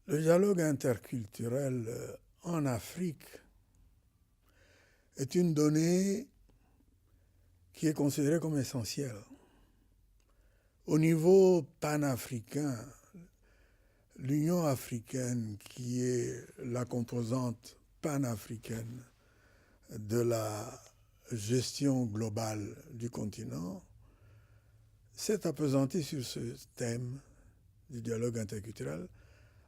Le dialogue interculturel en Afrique est une donnée qui est considérée comme essentielle. Au niveau panafricain, l'Union africaine, qui est la composante panafricaine de la gestion globale du continent, s'est appesantie sur ce thème du dialogue interculturel,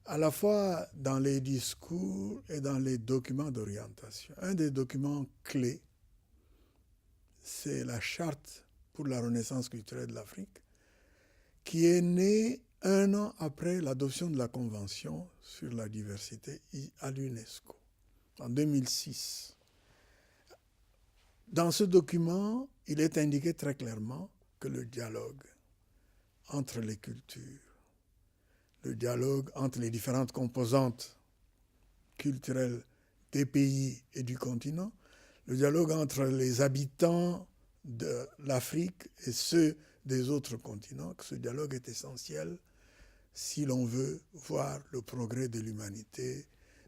à la fois dans les discours et dans les documents d'orientation. Un des documents clés, c'est la Charte pour la Renaissance culturelle de l'Afrique, qui est née un an après l'adoption de la Convention sur la diversité à l'UNESCO, en 2006. Dans ce document, il est indiqué très clairement que le dialogue entre les cultures, le dialogue entre les différentes composantes culturelles des pays et du continent, le dialogue entre les habitants de l'Afrique et ceux des autres continents, que ce dialogue est essentiel si l'on veut voir le progrès de l'humanité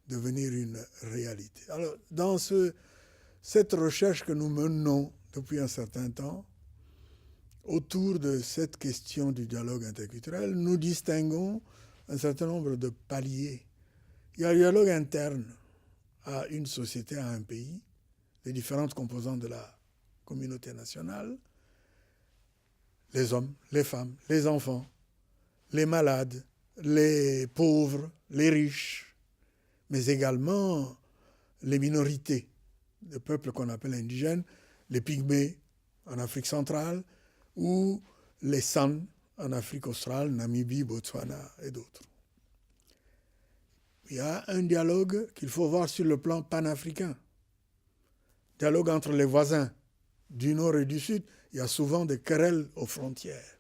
devenir une réalité. Alors, dans cette recherche que nous menons depuis un certain temps, autour de cette question du dialogue interculturel, nous distinguons un certain nombre de paliers. Il y a le dialogue interne à une société, à un pays, les différentes composantes de la communauté nationale, les hommes, les femmes, les enfants, les malades, les pauvres, les riches, mais également les minorités, les peuples qu'on appelle indigènes, les pygmées en Afrique centrale ou les San en Afrique australe, Namibie, Botswana et d'autres. Il y a un dialogue qu'il faut voir sur le plan panafricain. Dialogue entre les voisins du nord et du sud. Il y a souvent des querelles aux frontières.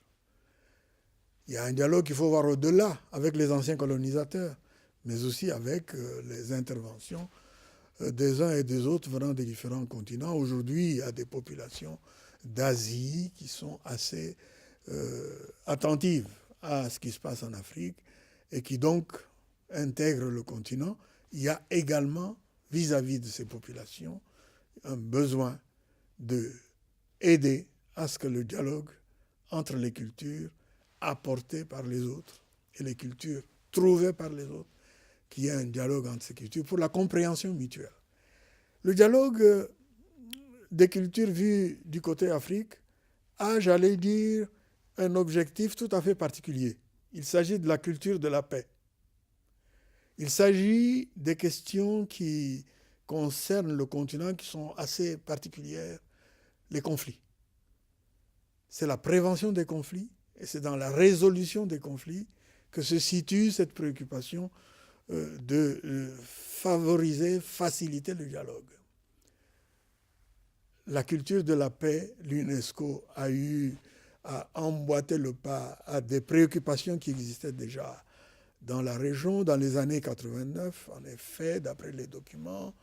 Il y a un dialogue qu'il faut voir au-delà avec les anciens colonisateurs, mais aussi avec les interventions des uns et des autres venant des différents continents. Aujourd'hui, il y a des populations d'Asie qui sont assez attentives à ce qui se passe en Afrique et qui donc intègrent le continent. Il y a également, vis-à-vis de ces populations, un besoin d'aider à ce que le dialogue entre les cultures apportées par les autres et les cultures trouvées par les autres, qu'il y ait un dialogue entre ces cultures pour la compréhension mutuelle. Le dialogue des cultures vues du côté Afrique a, j'allais dire, un objectif tout à fait particulier. Il s'agit de la culture de la paix. Il s'agit des questions qui concernent le continent qui sont assez particulières, les conflits. C'est la prévention des conflits et c'est dans la résolution des conflits que se situe cette préoccupation de favoriser, faciliter le dialogue. La culture de la paix, l'UNESCO a eu à emboîter le pas à des préoccupations qui existaient déjà dans la région dans les années 89. En effet, d'après les documents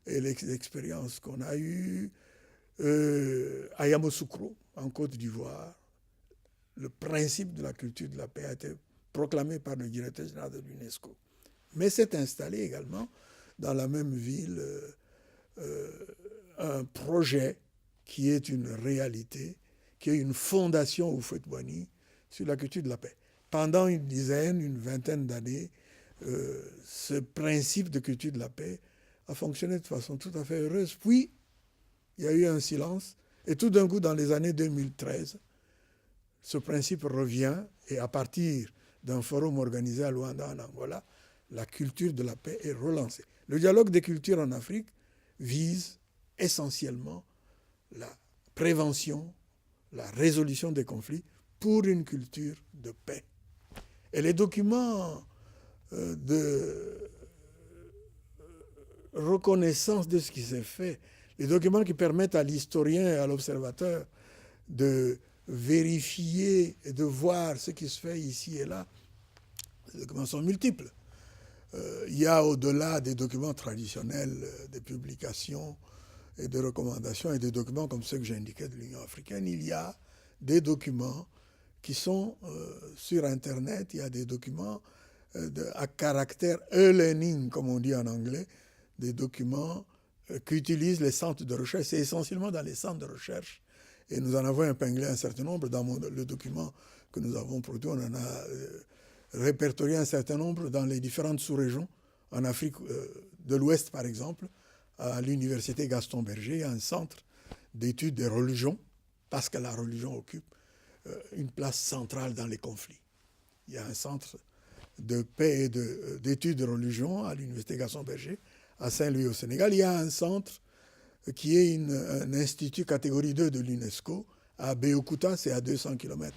et les expériences qu'on a eues, à Yamoussoukro, en Côte d'Ivoire, le principe de la culture de la paix a été proclamé par le directeur général de l'UNESCO. Mais s'est installé également dans la même ville un projet qui est une réalité, qui est une fondation au Houphouët-Boigny sur la culture de la paix. Pendant une vingtaine d'années, ce principe de culture de la paix a fonctionné de façon tout à fait heureuse. Puis, il y a eu un silence, et tout d'un coup, dans les années 2013, ce principe revient, et à partir d'un forum organisé à Luanda, en Angola, la culture de la paix est relancée. Le dialogue des cultures en Afrique vise essentiellement la prévention, la résolution des conflits pour une culture de paix. Et les documents de reconnaissance de ce qui s'est fait, les documents qui permettent à l'historien et à l'observateur de vérifier et de voir ce qui se fait ici et là, les documents sont multiples. Il y a au-delà des documents traditionnels, des publications et des recommandations et des documents comme ceux que j'indiquais de l'Union africaine, il y a des documents qui sont sur Internet, il y a des documents à caractère e-learning, comme on dit en anglais, des documents qu'utilisent les centres de recherche. C'est essentiellement dans les centres de recherche. Et nous en avons épinglé un certain nombre dans le document que nous avons produit. On en a répertorié un certain nombre dans les différentes sous-régions. En Afrique de l'Ouest, par exemple, à l'université Gaston Berger, il y a un centre d'études des religions, parce que la religion occupe une place centrale dans les conflits. Il y a un centre de paix et d'études de religion à l'université Gaston Berger, à Saint-Louis au Sénégal. Il y a un centre qui est un institut catégorie 2 de l'UNESCO à Beokuta, c'est à 200 km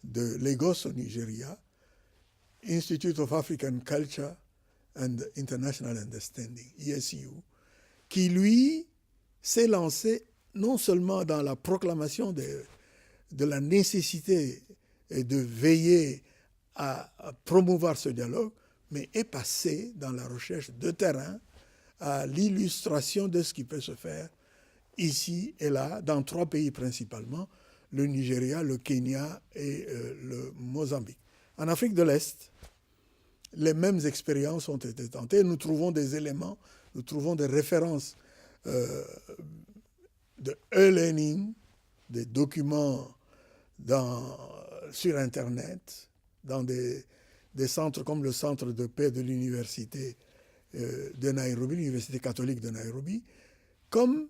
de Lagos au Nigeria, Institute of African Culture and International Understanding, ISU, qui lui s'est lancé non seulement dans la proclamation de la nécessité de veiller à promouvoir ce dialogue, mais est passé dans la recherche de terrain à l'illustration de ce qui peut se faire ici et là, dans 3 pays principalement, le Nigeria, le Kenya et le Mozambique. En Afrique de l'Est, les mêmes expériences ont été tentées. Nous trouvons des éléments, nous trouvons des références de e-learning, des documents sur Internet, dans des centres comme le centre de paix de l'université de Nairobi, l'université catholique de Nairobi, comme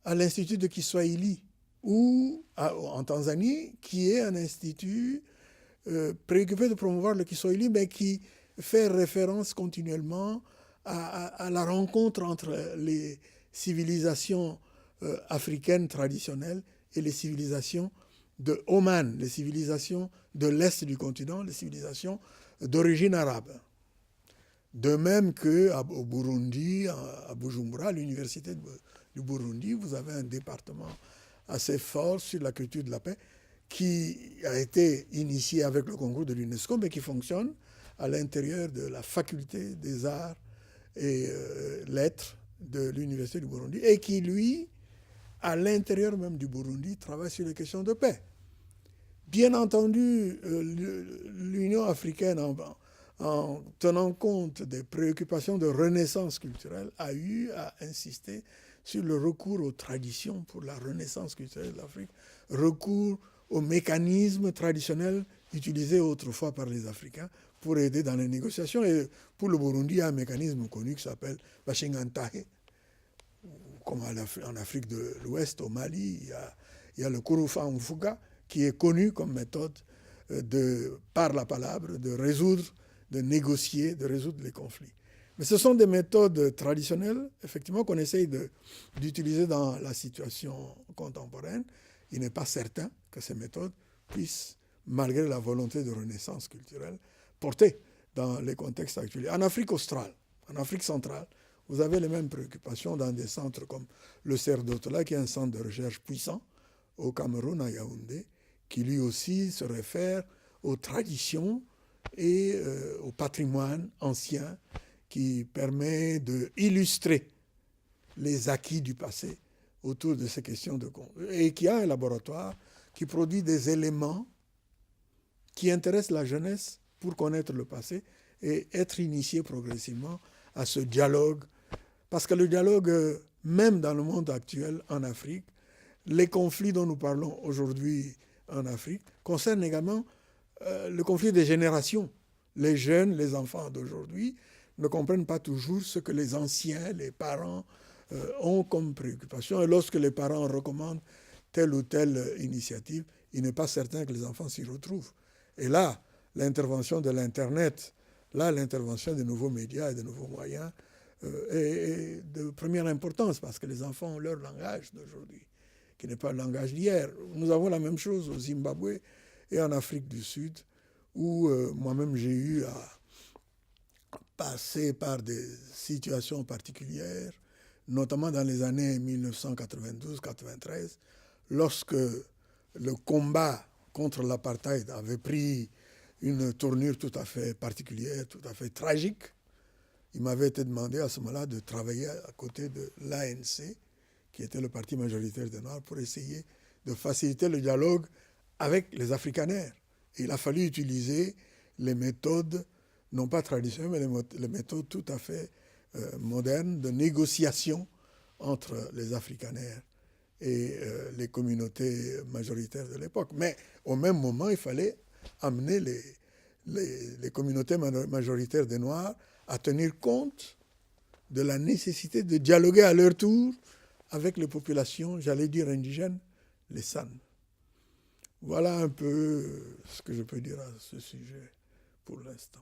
à l'Institut de Kiswahili, ou en Tanzanie, qui est un institut préoccupé de promouvoir le Kiswahili, mais qui fait référence continuellement à la rencontre entre les civilisations africaines traditionnelles et les civilisations de Oman, les civilisations de l'Est du continent, les civilisations d'origine arabe. De même qu'au Burundi, à Bujumbura, à l'université du Burundi, vous avez un département assez fort sur la culture de la paix qui a été initié avec le concours de l'UNESCO, mais qui fonctionne à l'intérieur de la faculté des arts et lettres de l'université du Burundi, et qui, lui, à l'intérieur même du Burundi, travaille sur les questions de paix. Bien entendu, l'Union africaine, en tenant compte des préoccupations de renaissance culturelle, a eu à insister sur le recours aux traditions pour la renaissance culturelle de l'Afrique, recours aux mécanismes traditionnels utilisés autrefois par les Africains pour aider dans les négociations. Et pour le Burundi, il y a un mécanisme connu qui s'appelle Bashingantahe. Comme en Afrique de l'Ouest, au Mali, il y a le Kurufa Mfuga, qui est connu comme méthode par la palabre, de résoudre, de négocier, de résoudre les conflits. Mais ce sont des méthodes traditionnelles, effectivement, qu'on essaye d'utiliser dans la situation contemporaine. Il n'est pas certain que ces méthodes puissent, malgré la volonté de renaissance culturelle, porter dans les contextes actuels. En Afrique australe, en Afrique centrale, vous avez les mêmes préoccupations dans des centres comme le CERDOTLA, qui est un centre de recherche puissant au Cameroun, à Yaoundé, qui lui aussi se réfère aux traditions et au patrimoine ancien, qui permet d'illustrer les acquis du passé autour de ces questions de conflit. Et qui a un laboratoire qui produit des éléments qui intéressent la jeunesse pour connaître le passé et être initié progressivement à ce dialogue. Parce que le dialogue, même dans le monde actuel en Afrique, les conflits dont nous parlons aujourd'hui en Afrique concernent également le conflit des générations. Les jeunes, les enfants d'aujourd'hui ne comprennent pas toujours ce que les anciens, les parents ont comme préoccupation. Et lorsque les parents recommandent telle ou telle initiative, il n'est pas certain que les enfants s'y retrouvent. Et là, l'intervention de l'Internet, là, l'intervention des nouveaux médias et des nouveaux moyens est de première importance, parce que les enfants ont leur langage d'aujourd'hui, qui n'est pas le langage d'hier. Nous avons la même chose au Zimbabwe et en Afrique du Sud, où moi-même j'ai eu à passer par des situations particulières, notamment dans les années 1992-93, lorsque le combat contre l'apartheid avait pris une tournure tout à fait particulière, tout à fait tragique. Il m'avait été demandé à ce moment-là de travailler à côté de l'ANC, qui était le parti majoritaire des Noirs, pour essayer de faciliter le dialogue avec les Afrikaners. Et il a fallu utiliser les méthodes non pas traditionnelles, mais les méthodes tout à fait modernes de négociation entre les afrikaners et les communautés majoritaires de l'époque. Mais au même moment, il fallait amener les communautés majoritaires des Noirs à tenir compte de la nécessité de dialoguer à leur tour avec les populations, j'allais dire indigènes, les San. Voilà un peu ce que je peux dire à ce sujet pour l'instant.